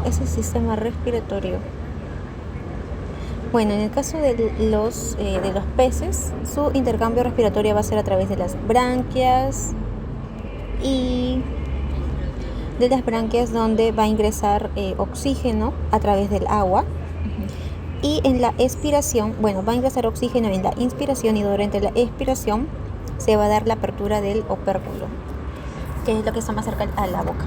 es el sistema respiratorio. Bueno, en el caso de los peces, su intercambio respiratorio va a ser a través de las branquias y de las branquias donde va a ingresar oxígeno a través del agua. Y en la expiración, bueno, va a ingresar oxígeno en la inspiración y durante la expiración se va a dar la apertura del opérculo, que es lo que está más cerca a la boca.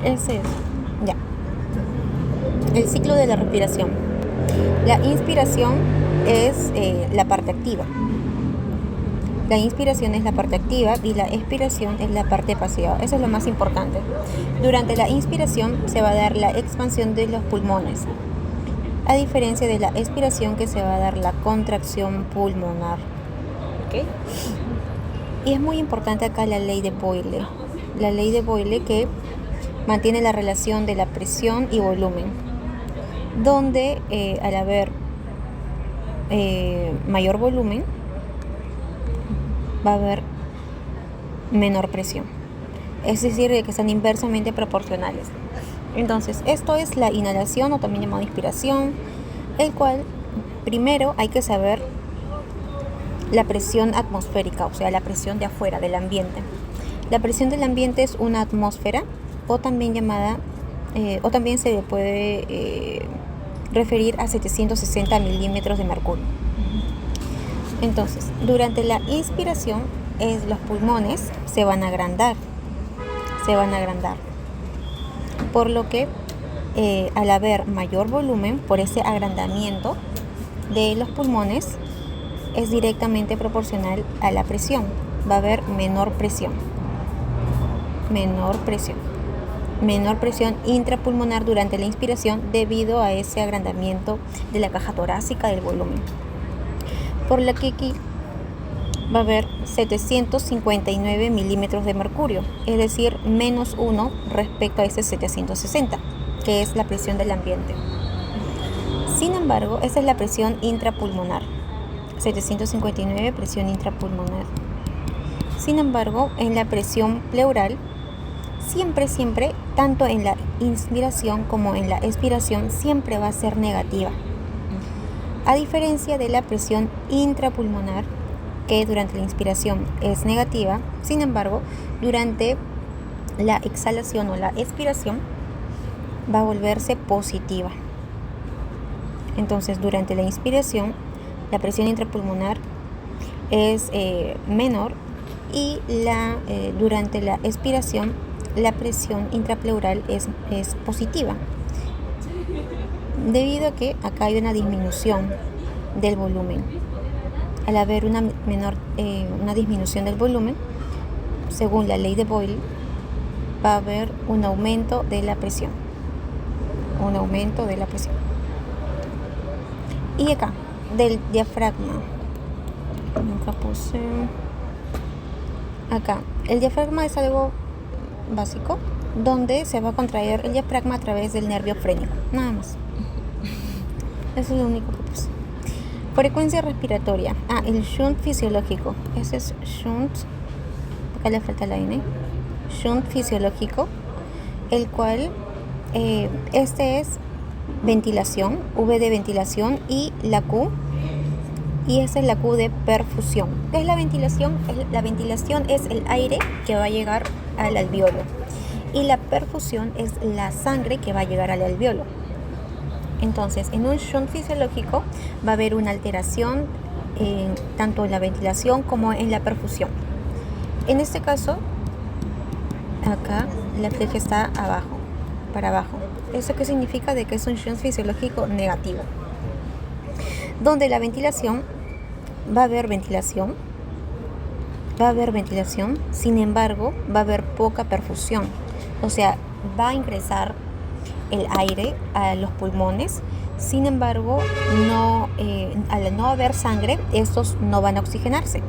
Ese es, ya. El ciclo de la respiración. La inspiración es la parte activa. La inspiración es la parte activa y la expiración es la parte pasiva. Eso es lo más importante. Durante la inspiración se va a dar la expansión de los pulmones, a diferencia de la expiración que se va a dar la contracción pulmonar. ¿Okay? Y es muy importante acá la ley de Boyle. La ley de Boyle que mantiene la relación de la presión y volumen, donde al haber mayor volumen va a haber menor presión. Es decir, que están inversamente proporcionales. Entonces, esto es la inhalación o también llamada inspiración, el cual primero hay que saber la presión atmosférica, o sea, la presión de afuera, del ambiente. La presión del ambiente es una atmósfera o también llamada, o también se le puede referir a 760 milímetros de mercurio. Entonces, durante la inspiración, los pulmones se van a agrandar, por lo que al haber mayor volumen, por ese agrandamiento de los pulmones, es directamente proporcional a la presión. Va a haber menor presión intrapulmonar durante la inspiración debido a ese agrandamiento de la caja torácica del volumen. Por lo que aquí va a haber 759 milímetros de mercurio, es decir, menos 1 respecto a ese 760, que es la presión del ambiente. Sin embargo, esa es la presión intrapulmonar. 759, presión intrapulmonar. Sin embargo, en la presión pleural, siempre, tanto en la inspiración como en la expiración, siempre va a ser negativa. A diferencia de la presión intrapulmonar, que durante la inspiración es negativa, sin embargo, durante la exhalación o la expiración va a volverse positiva. Entonces, durante la inspiración, la presión intrapulmonar es menor y durante la expiración, la presión intrapleural es positiva, debido a que acá hay una disminución del volumen. Al haber una disminución del volumen, según la ley de Boyle, va a haber un aumento de la presión. Y acá, del diafragma. Nunca puse. Acá, el diafragma es algo básico, donde se va a contraer el diafragma a través del nervio frénico, nada más. Eso es lo único que puse. Frecuencia respiratoria. El shunt fisiológico. Ese es shunt. Acá le falta la N. Shunt fisiológico, el cual este es ventilación, V de ventilación y la Q. Y esa es la Q de perfusión. ¿Qué es la ventilación? La ventilación es el aire que va a llegar al alveolo. Y la perfusión es la sangre que va a llegar al alveolo. Entonces, en un shunt fisiológico va a haber una alteración tanto en la ventilación como en la perfusión. En este caso, acá la flecha está para abajo. ¿Eso qué significa? De que es un shunt fisiológico negativo, donde la ventilación va a haber ventilación, sin embargo, va a haber poca perfusión. O sea, va a ingresar el aire a los pulmones, sin embargo, al no haber sangre, estos no van a oxigenarse,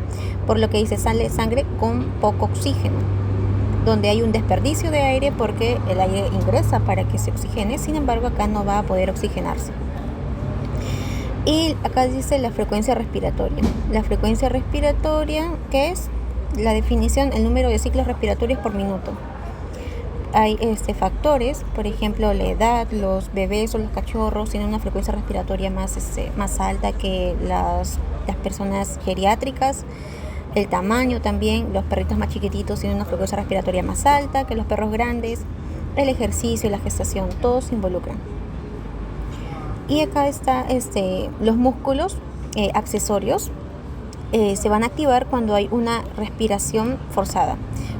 por lo que dice sale sangre con poco oxígeno, donde hay un desperdicio de aire porque el aire ingresa para que se oxigene, sin embargo, acá no va a poder oxigenarse. Y acá dice la frecuencia respiratoria. La frecuencia respiratoria, ¿qué es? La definición, el número de ciclos respiratorios por minuto. Hay factores, por ejemplo, la edad, los bebés o los cachorros tienen una frecuencia respiratoria más alta que las personas geriátricas. El tamaño también, los perritos más chiquititos tienen una frecuencia respiratoria más alta que los perros grandes. El ejercicio, la gestación, todos se involucran. Y acá está los músculos accesorios. Se van a activar cuando hay una respiración forzada.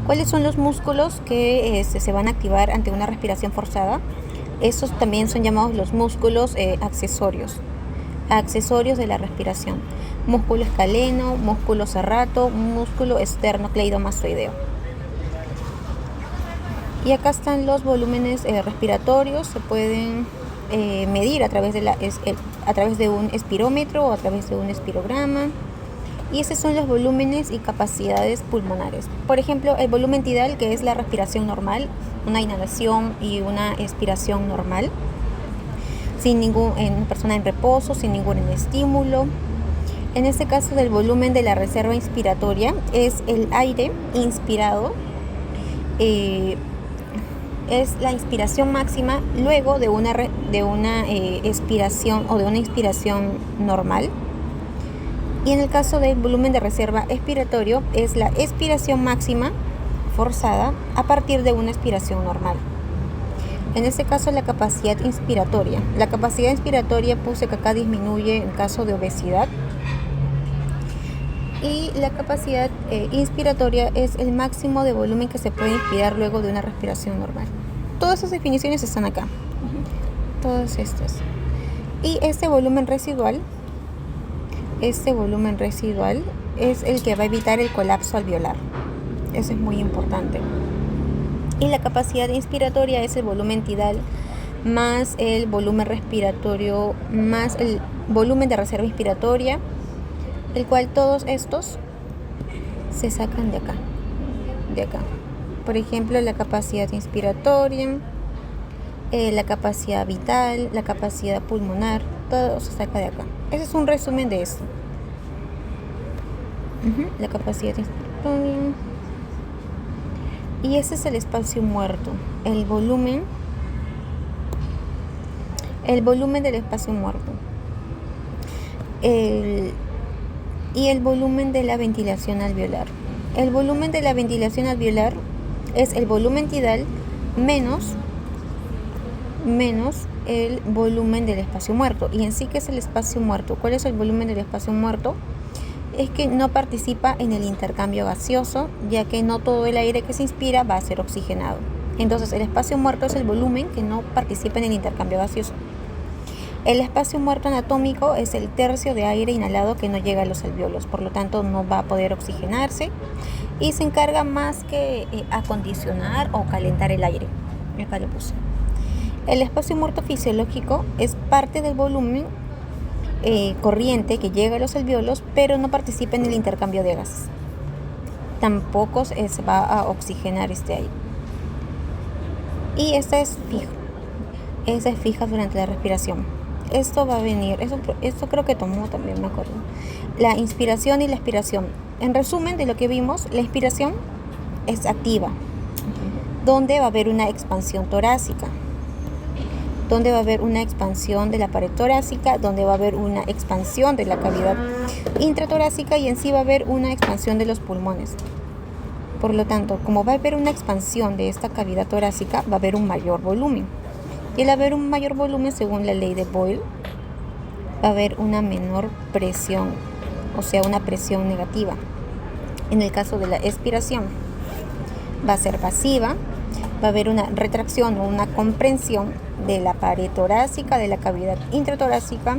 ¿Cuáles son los músculos que se van a activar ante una respiración forzada? Esos también son llamados los músculos accesorios de la respiración. Músculo escaleno, músculo serrato, músculo esternocleidomastoideo. Y acá están los volúmenes respiratorios. Se pueden medir a través de un espirómetro o a través de un espirograma. Y esos son los volúmenes y capacidades pulmonares. Por ejemplo, el volumen tidal, que es la respiración normal, una inhalación y una expiración normal, en una persona en reposo, sin ningún estímulo. En este caso, del volumen de la reserva inspiratoria es el aire inspirado, es la inspiración máxima luego de una expiración o de una inspiración normal. Y en el caso del volumen de reserva expiratorio es la expiración máxima forzada a partir de una expiración normal. En este caso, la capacidad inspiratoria. La capacidad inspiratoria puse que acá disminuye en caso de obesidad. Y la capacidad inspiratoria es el máximo de volumen que se puede inspirar luego de una respiración normal. Todas esas definiciones están acá. Todas estas. Y este volumen residual es el que va a evitar el colapso alveolar. Eso es muy importante. Y la capacidad inspiratoria es el volumen tidal más el volumen respiratorio más el volumen de reserva inspiratoria, el cual todos estos se sacan de acá. Por ejemplo, la capacidad inspiratoria, la capacidad vital, la capacidad pulmonar, todo se saca de acá. Ese es un resumen de esto. La capacidad inspiratoria. Y ese es el espacio muerto, el volumen del espacio muerto. Y el volumen de la ventilación alveolar. El volumen de la ventilación alveolar es el volumen tidal menos el volumen del espacio muerto. Y en sí, ¿qué es el espacio muerto? ¿Cuál es el volumen del espacio muerto? Es que no participa en el intercambio gaseoso, ya que no todo el aire que se inspira va a ser oxigenado. Entonces, el espacio muerto es el volumen que no participa en el intercambio gaseoso. El espacio muerto anatómico es el tercio de aire inhalado que no llega a los alvéolos, por lo tanto no va a poder oxigenarse y se encarga más que acondicionar o calentar el aire. Acá lo puse. El espacio muerto fisiológico es parte del volumen corriente que llega a los alvéolos, pero no participa en el intercambio de gases. Tampoco se va a oxigenar este aire. Y esta es fija durante la respiración. Esto va a venir, esto creo que tomó también, me acuerdo. La inspiración y la expiración. En resumen de lo que vimos, la inspiración es activa, donde va a haber una expansión torácica, donde va a haber una expansión de la pared torácica, donde va a haber una expansión de la cavidad intratorácica y en sí va a haber una expansión de los pulmones. Por lo tanto, como va a haber una expansión de esta cavidad torácica, va a haber un mayor volumen. Y al haber un mayor volumen, según la ley de Boyle, va a haber una menor presión, o sea, una presión negativa. En el caso de la expiración, va a ser pasiva, va a haber una retracción o una comprensión de la pared torácica, de la cavidad intratorácica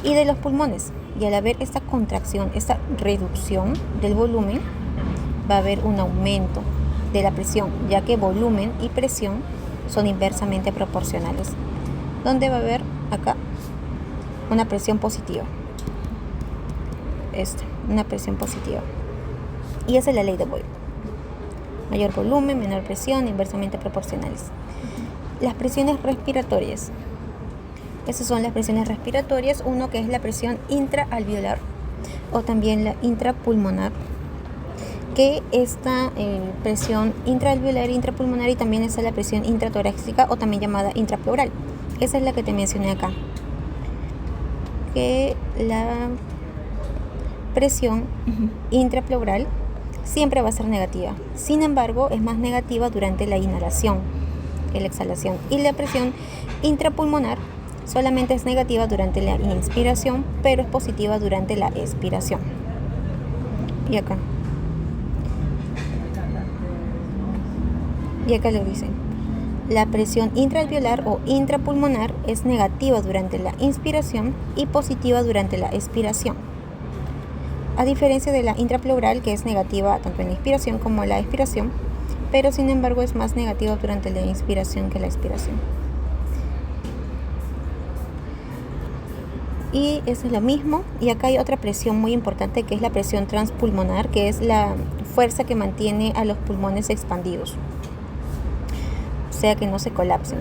y de los pulmones. Y al haber esta contracción, esta reducción del volumen, va a haber un aumento de la presión, ya que volumen y presión son inversamente proporcionales, donde va a haber acá una presión positiva. Una presión positiva. Y esa es la ley de Boyle. Mayor volumen, menor presión, inversamente proporcionales. Las presiones respiratorias. Esas son las presiones respiratorias. Uno que es la presión intraalveolar o también la intrapulmonar, que esta presión intraalveolar, intrapulmonar, y también está la presión intratorácica o también llamada intrapleural. Esa es la que te mencioné acá, que la presión intrapleural siempre va a ser negativa. Sin embargo, es más negativa durante la inhalación que la exhalación, y la presión intrapulmonar solamente es negativa durante la inspiración, pero es positiva durante la expiración. Y acá lo dicen. La presión intraalveolar o intrapulmonar es negativa durante la inspiración y positiva durante la expiración, a diferencia de la intrapleural, que es negativa tanto en la inspiración como en la expiración, pero sin embargo es más negativa durante la inspiración que la expiración. Y eso es lo mismo. Y acá hay otra presión muy importante, que es la presión transpulmonar, que es la fuerza que mantiene a los pulmones expandidos, o sea que no se colapsen.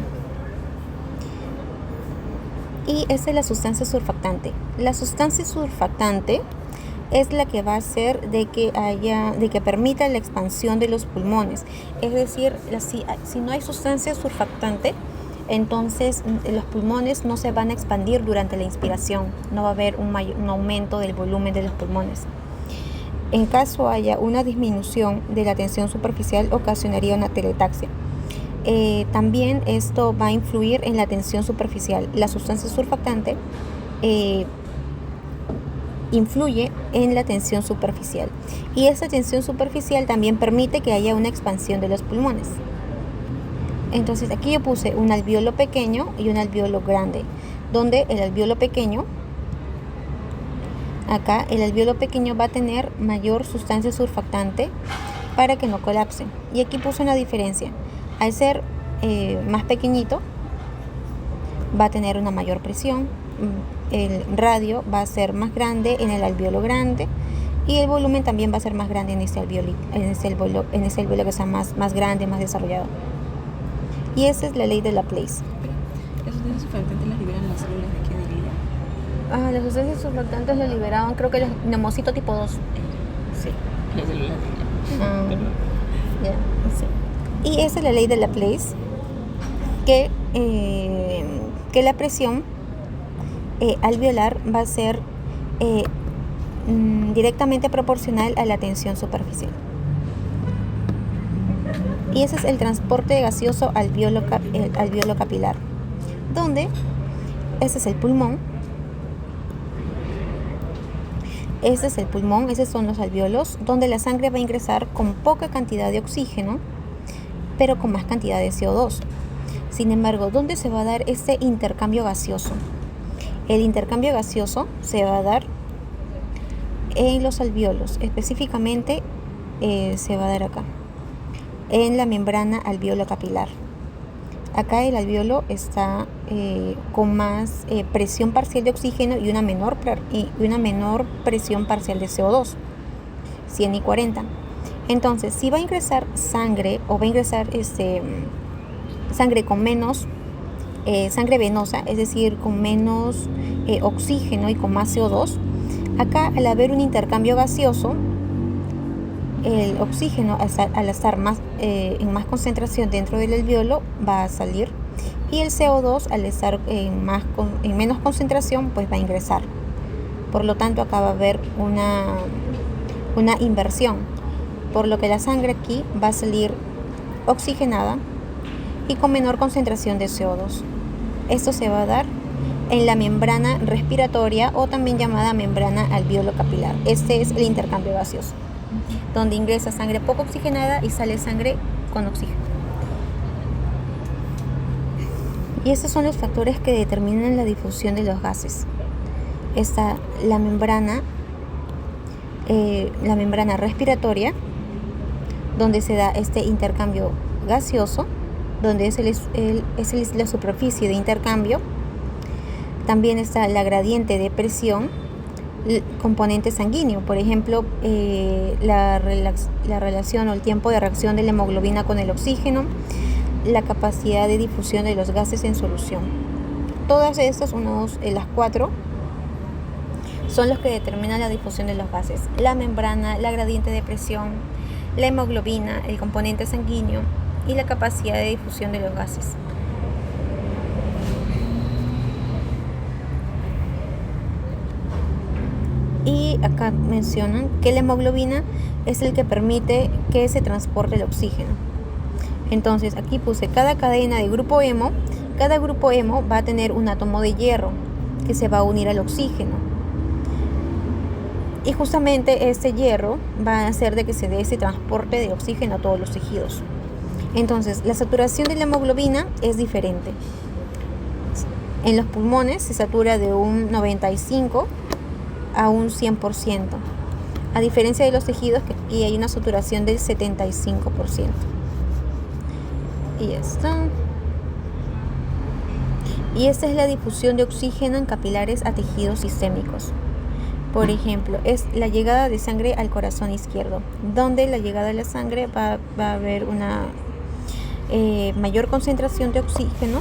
Y esa es la sustancia surfactante. La sustancia surfactante es la que va a hacer de que permita la expansión de los pulmones. Es decir, si no hay sustancia surfactante, entonces los pulmones no se van a expandir durante la inspiración, no va a haber un aumento del volumen de los pulmones. En caso haya una disminución de la tensión superficial, ocasionaría una teletaxia. También esto va a influir en la tensión superficial. La sustancia surfactante influye en la tensión superficial, y esa tensión superficial también permite que haya una expansión de los pulmones. Entonces aquí yo puse un alveolo pequeño y un alveolo grande, donde el alveolo pequeño, acá el alveolo pequeño va a tener mayor sustancia surfactante para que no colapse, y aquí puse una diferencia. Al ser más pequeñito va a tener una mayor presión, el radio va a ser más grande en el alveolo grande, y el volumen también va a ser más grande en ese alveolo que está más grande, más desarrollado. Y esa es la ley de Laplace. ¿Las sustancias surfactantes las liberan las células de qué del hígado? Las sustancias surfactantes las liberaban, creo que el neumocito tipo 2. Sí, las células sí. Y esa es la ley de Laplace, que la presión alveolar va a ser directamente proporcional a la tensión superficial. Y ese es el transporte gaseoso alveolo capilar, donde ese es el pulmón. Esos son los alveolos, donde la sangre va a ingresar con poca cantidad de oxígeno, pero con más cantidad de CO2. Sin embargo, ¿dónde se va a dar este intercambio gaseoso? El intercambio gaseoso se va a dar en los alveolos, específicamente se va a dar acá, en la membrana alveolo capilar. Acá el alveolo está con más presión parcial de oxígeno y una menor presión parcial de CO2, 100 y 40. Entonces, si va a ingresar sangre, o va a ingresar sangre con menos sangre venosa, es decir, con menos oxígeno y con más CO2, acá, al haber un intercambio gaseoso, el oxígeno, al estar en más concentración dentro del alveolo, va a salir, y el CO2, al estar en menos concentración, pues va a ingresar. Por lo tanto, acá va a haber una inversión, por lo que la sangre aquí va a salir oxigenada y con menor concentración de CO2. Esto se va a dar en la membrana respiratoria, o también llamada membrana alveolo capilar. Este es el intercambio gaseoso, donde ingresa sangre poco oxigenada y sale sangre con oxígeno. Y estos son los factores que determinan la difusión de los gases. Está la membrana respiratoria, donde se da este intercambio gaseoso, donde es la superficie de intercambio. También está la gradiente de presión, el componente sanguíneo, por ejemplo, la relación o el tiempo de reacción de la hemoglobina con el oxígeno, la capacidad de difusión de los gases en solución. Todas estas, las 4, son los que determinan la difusión de los gases: la membrana, la gradiente de presión, la hemoglobina, el componente sanguíneo y la capacidad de difusión de los gases. Y acá mencionan que la hemoglobina es el que permite que se transporte el oxígeno. Entonces aquí puse cada cadena de grupo hemo. Cada grupo hemo va a tener un átomo de hierro que se va a unir al oxígeno. Y justamente este hierro va a hacer de que se dé ese transporte de oxígeno a todos los tejidos. Entonces la saturación de la hemoglobina es diferente. En los pulmones se satura de un 95 a un 100%, a diferencia de los tejidos que aquí hay una saturación del 75%. Y esto. Y esta es la difusión de oxígeno en capilares a tejidos sistémicos. Por ejemplo, es la llegada de sangre al corazón izquierdo, donde la llegada de la sangre va a haber una mayor concentración de oxígeno,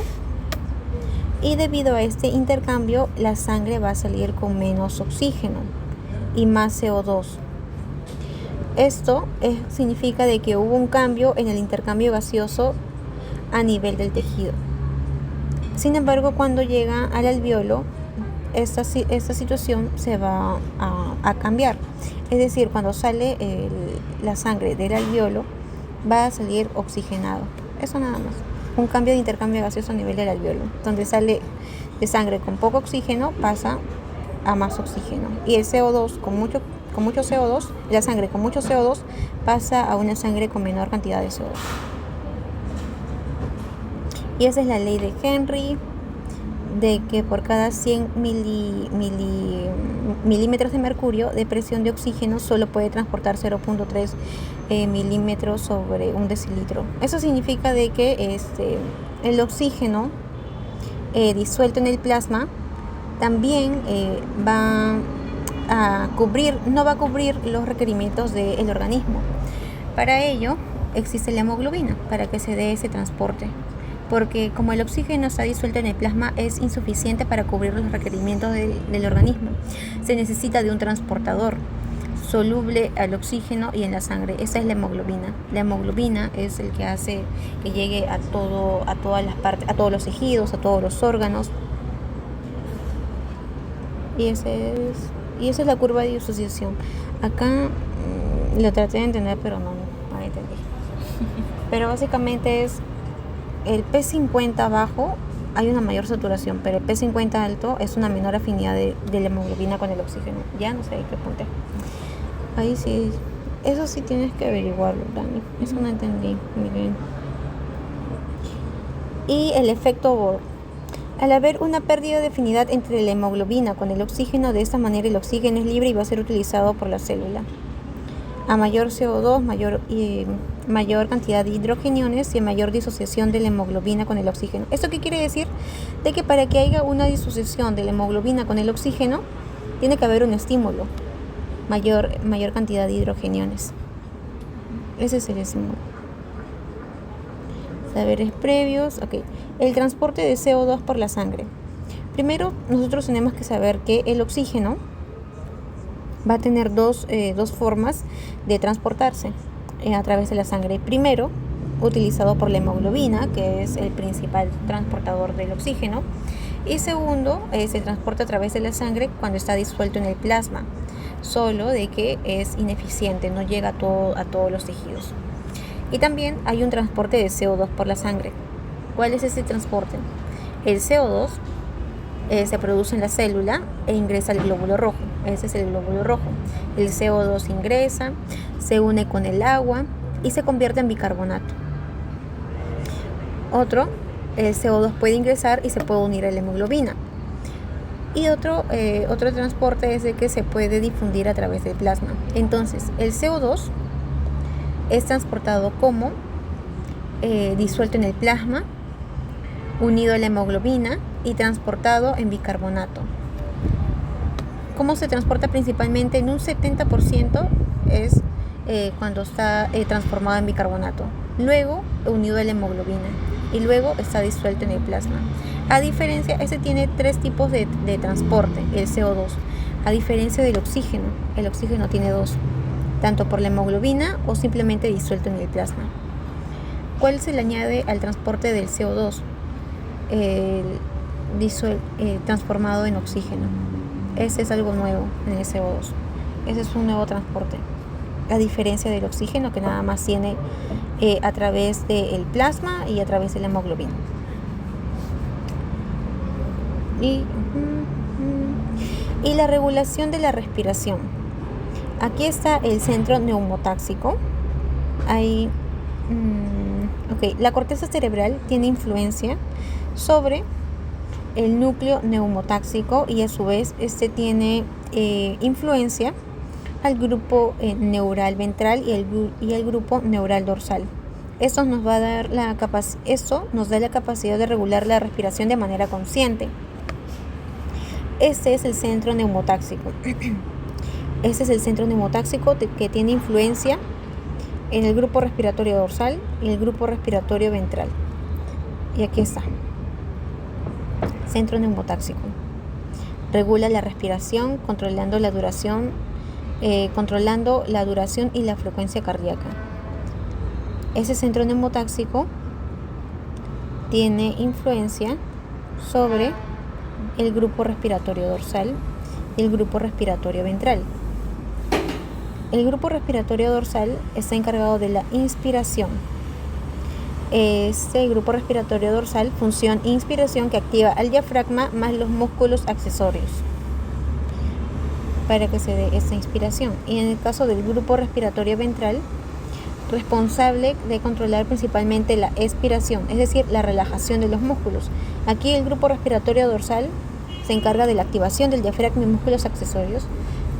y debido a este intercambio la sangre va a salir con menos oxígeno y más CO2. Esto significa de que hubo un cambio en el intercambio gaseoso a nivel del tejido. Sin embargo, cuando llega al alveolo, esta situación se va a cambiar. Es decir, cuando sale la sangre del alveolo, va a salir oxigenado. Eso nada más. Un cambio de intercambio gaseoso a nivel del alveolo, donde sale de sangre con poco oxígeno, pasa a más oxígeno. Y el CO2 con mucho CO2, la sangre con mucho CO2 pasa a una sangre con menor cantidad de CO2. Y esa es la ley de Henry, de que por cada 100 milímetros de mercurio de presión de oxígeno solo puede transportar 0.3 milímetros sobre un decilitro. Eso significa de que el oxígeno disuelto en el plasma también no va a cubrir los requerimientos del organismo. Para ello existe la hemoglobina, para que se dé ese transporte. Porque como el oxígeno está disuelto en el plasma, es insuficiente para cubrir los requerimientos del organismo. Se necesita de un transportador soluble al oxígeno y en la sangre. Esa es la hemoglobina. La hemoglobina es el que hace que llegue a todas las partes, a todos los tejidos, a todos los órganos. Y esa es la curva de disociación. Acá lo traté de entender, pero no entendí. Pero básicamente es el P50 bajo, hay una mayor saturación, pero el P50 alto es una menor afinidad de la hemoglobina con el oxígeno. Ya no sé qué punto. Ahí sí, eso sí tienes que averiguarlo, Dani. Eso no entendí muy bien. Y el efecto Bohr. Al haber una pérdida de afinidad entre la hemoglobina con el oxígeno, de esta manera el oxígeno es libre y va a ser utilizado por la célula. A mayor CO2, mayor cantidad de hidrogeniones y mayor disociación de la hemoglobina con el oxígeno. ¿Esto qué quiere decir? De que para que haya una disociación de la hemoglobina con el oxígeno, tiene que haber un estímulo, mayor cantidad de hidrogeniones. Ese es el estímulo. Saberes previos. Ok. El transporte de CO2 por la sangre. Primero, nosotros tenemos que saber que el oxígeno va a tener dos formas de transportarse a través de la sangre. Primero, utilizado por la hemoglobina, que es el principal transportador del oxígeno. Y segundo, se transporta a través de la sangre cuando está disuelto en el plasma, solo de que es ineficiente, no llega a todos los tejidos. Y también hay un transporte de CO2 por la sangre. ¿Cuál es ese transporte? El CO2 se produce en la célula e ingresa al glóbulo rojo. Ese es el glóbulo rojo. El CO2 ingresa, se une con el agua y se convierte en bicarbonato. El CO2 puede ingresar y se puede unir a la hemoglobina. Y otro transporte es de que se puede difundir a través del plasma. Entonces, el CO2 es transportado como disuelto en el plasma, unido a la hemoglobina y transportado en bicarbonato. ¿Cómo se transporta? Principalmente en un 70% es cuando está transformado en bicarbonato, luego unido a la hemoglobina y luego está disuelto en el plasma. A diferencia, este tiene tres tipos de transporte, el CO2, a diferencia del oxígeno. El oxígeno tiene dos. tanto por la hemoglobina o simplemente disuelto en el plasma. ¿Cuál se le añade al transporte del CO2? Transformado en oxígeno. Ese es algo nuevo en el CO2. Ese es un nuevo transporte, a diferencia del oxígeno, que nada más tiene a través del plasma y a través de la hemoglobina. Y la regulación de la respiración. Aquí está el centro neumotáxico. La corteza cerebral tiene influencia sobre el núcleo neumotáxico y a su vez este tiene influencia al grupo neural ventral y el grupo neural dorsal. Esto nos da la capacidad de regular la respiración de manera consciente. Este es el centro neumotáxico. Este es el centro neumotáxico que tiene influencia en el grupo respiratorio dorsal y el grupo respiratorio ventral. Y aquí está. Centro neumotáxico. Regula la respiración, controlando la duración y la frecuencia cardíaca. Ese centro neumotáxico tiene influencia sobre el grupo respiratorio dorsal y el grupo respiratorio ventral. El grupo respiratorio dorsal está encargado de la inspiración. Este grupo respiratorio dorsal, función inspiración, que activa al diafragma más los músculos accesorios para que se dé esta inspiración. Y en el caso del grupo respiratorio ventral, responsable de controlar principalmente la expiración, es decir, la relajación de los músculos. Aquí el grupo respiratorio dorsal se encarga de la activación del diafragma y músculos accesorios,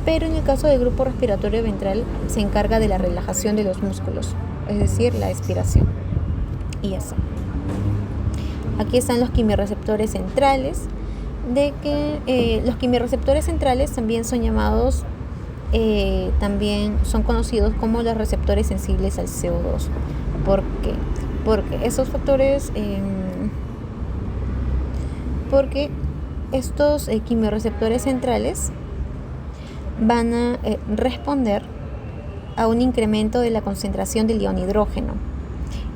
pero en el caso del grupo respiratorio ventral se encarga de la relajación de los músculos, es decir, la expiración. Y eso. Aquí están los quimiorreceptores centrales, los quimiorreceptores centrales también son llamados, también son conocidos como los receptores sensibles al CO2. ¿Por qué? Porque esos factores, porque estos quimiorreceptores centrales van a responder a un incremento de la concentración del ion hidrógeno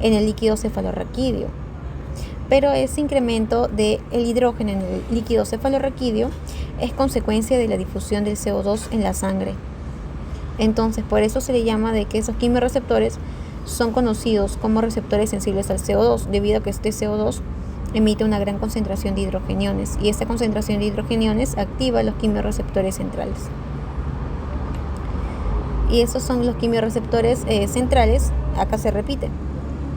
en el líquido cefalorraquídeo. Pero ese incremento del hidrógeno en el líquido cefalorraquídeo es consecuencia de la difusión del CO2 en la sangre. Entonces, por eso se le llama de que esos quimiorreceptores son conocidos como receptores sensibles al CO2, debido a que este CO2 emite una gran concentración de hidrogeniones y esta concentración de hidrogeniones activa los quimiorreceptores centrales. Y esos son los quimiorreceptores centrales, acá se repite,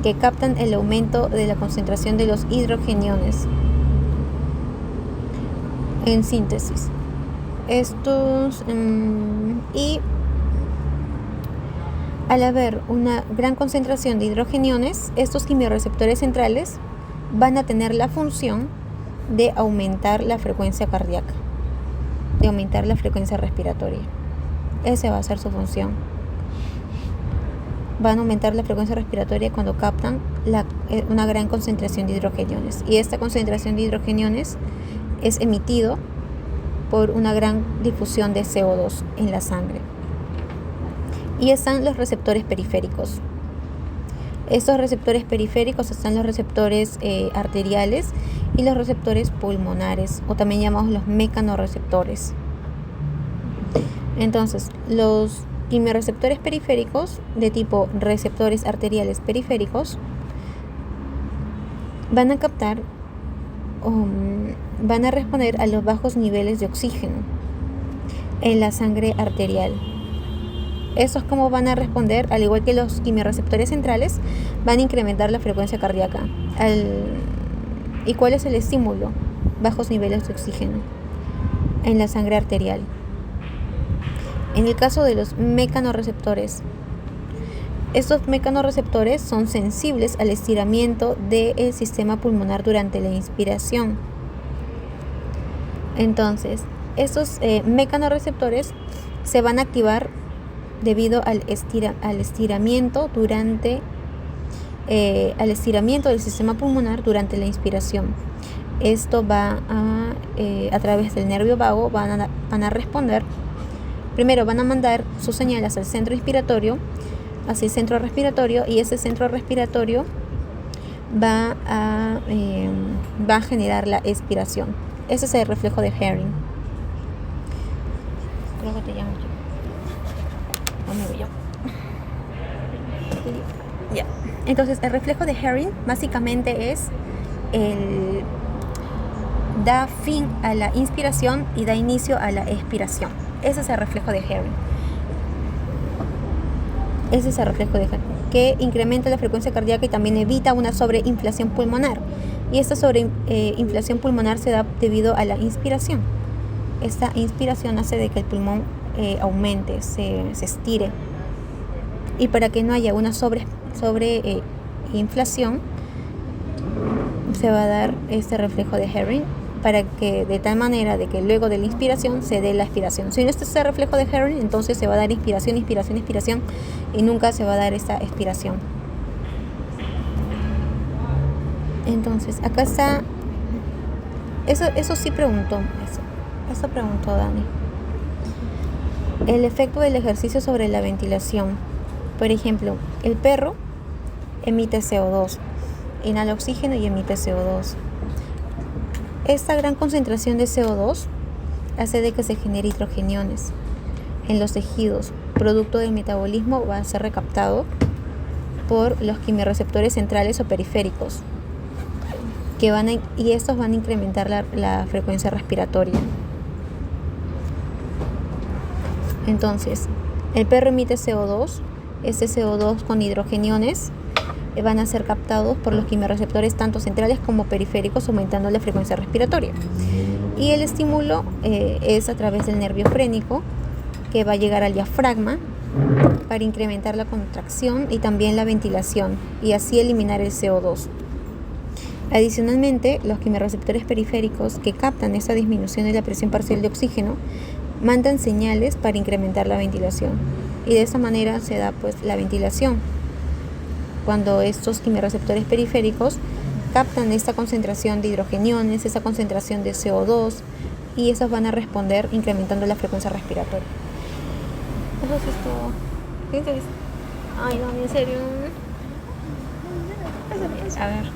que captan el aumento de la concentración de los hidrogeniones. En síntesis, y al haber una gran concentración de hidrogeniones, estos quimiorreceptores centrales van a tener la función de aumentar la frecuencia cardíaca, de aumentar la frecuencia respiratoria. Esa va a ser su función. Van a aumentar la frecuencia respiratoria cuando captan una gran concentración de hidrogeniones. Y esta concentración de hidrogeniones es emitido por una gran difusión de CO2 en la sangre. Y están los receptores periféricos. Estos receptores periféricos están los receptores arteriales y los receptores pulmonares, o también llamados los mecanorreceptores. Entonces, los quimiorreceptores periféricos de tipo receptores arteriales periféricos van a captar van a responder a los bajos niveles de oxígeno en la sangre arterial. Estos, como van a responder, al igual que los quimiorreceptores centrales, van a incrementar la frecuencia cardíaca. ¿Y cuál es el estímulo? Bajos niveles de oxígeno en la sangre arterial. En el caso de los mecanorreceptores, estos mecanorreceptores son sensibles al estiramiento del sistema pulmonar durante la inspiración. Entonces, estos mecanorreceptores se van a activar debido al estiramiento del sistema pulmonar durante la inspiración. Esto va a través del nervio vago van a responder Primero van a mandar su señal hacia el centro inspiratorio, hacia el centro respiratorio, y ese centro respiratorio va a generar la expiración. Ese es el reflejo de Herring. Creo que te llamo yo. ¿Dónde voy yo? Ya. Entonces, el reflejo de Herring básicamente es da fin a la inspiración y da inicio a la expiración. Ese es el reflejo de Herring. Ese es el reflejo de Herring, que incrementa la frecuencia cardíaca y también evita una sobreinflación pulmonar. Y esta sobreinflación pulmonar se da debido a la inspiración. Esta inspiración hace de que el pulmón aumente, se estire. Y para que no haya una sobreinflación, se va a dar este reflejo de Herring, para que de tal manera de que luego de la inspiración se dé la expiración. Si no está ese reflejo de Herring, entonces se va a dar inspiración, inspiración, inspiración, y nunca se va a dar esta expiración. Entonces, acá está. Eso sí preguntó. Eso preguntó Dani. El efecto del ejercicio sobre la ventilación. Por ejemplo, el perro emite CO2, inhala oxígeno y emite CO2. Esta gran concentración de CO2 hace de que se genere hidrogeniones en los tejidos. Producto del metabolismo va a ser recaptado por los quimiorreceptores centrales o periféricos, y estos van a incrementar la frecuencia respiratoria. Entonces, el perro emite CO2. Este CO2 con hidrogeniones van a ser captados por los quimiorreceptores tanto centrales como periféricos, aumentando la frecuencia respiratoria. Y el estímulo es a través del nervio frénico, que va a llegar al diafragma para incrementar la contracción y también la ventilación, y así eliminar el CO2. Adicionalmente, los quimiorreceptores periféricos, que captan esta disminución de la presión parcial de oxígeno, mandan señales para incrementar la ventilación, y de esa manera se da pues la ventilación, cuando estos quimiorreceptores periféricos captan esta concentración de hidrogeniones, esa concentración de CO2, y esas van a responder incrementando la frecuencia respiratoria. Eso sí es todo. ¿Qué te dice? Ay, no, en serio. A ver.